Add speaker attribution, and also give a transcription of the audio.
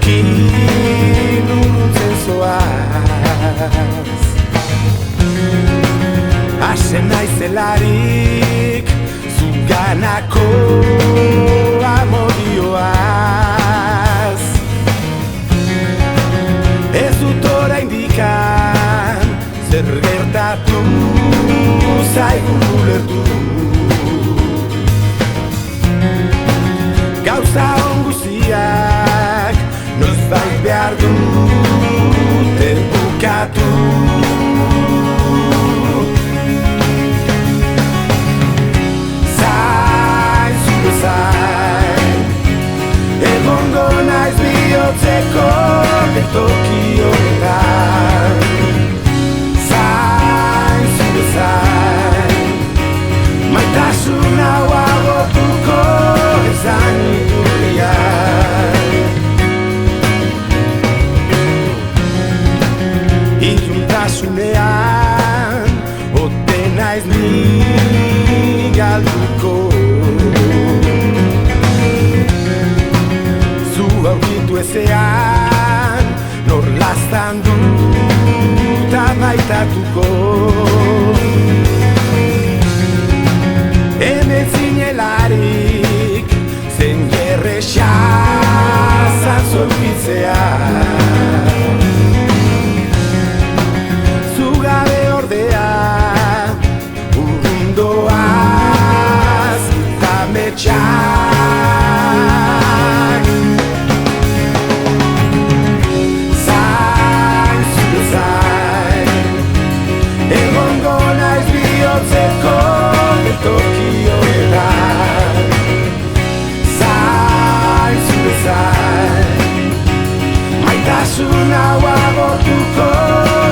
Speaker 1: Zurekin urruntzen zoaz Hasen naizelarik Zuganako amodioaz Ez dut oraindikan Zer gertatu zaigun ulertu Gauza on guztiak noizbait behar dute bukatu Zain, zure zain Egongo naiz bihotzeko betoki honetan Zain, zure zain Maitasun hau agortuko ezan iturriak Iluntasunean ote naiz ni galduko Zu aurkitu ezean nor laztandu eta maitatuko Hemen zinelarik zen gerresa zazolkitzea Zugabe ordea urrundoaz tametxak Zain, zure zain Egongo naiz bihotzeko betoki honetan Zain, zure zain Maitasun hau agortuko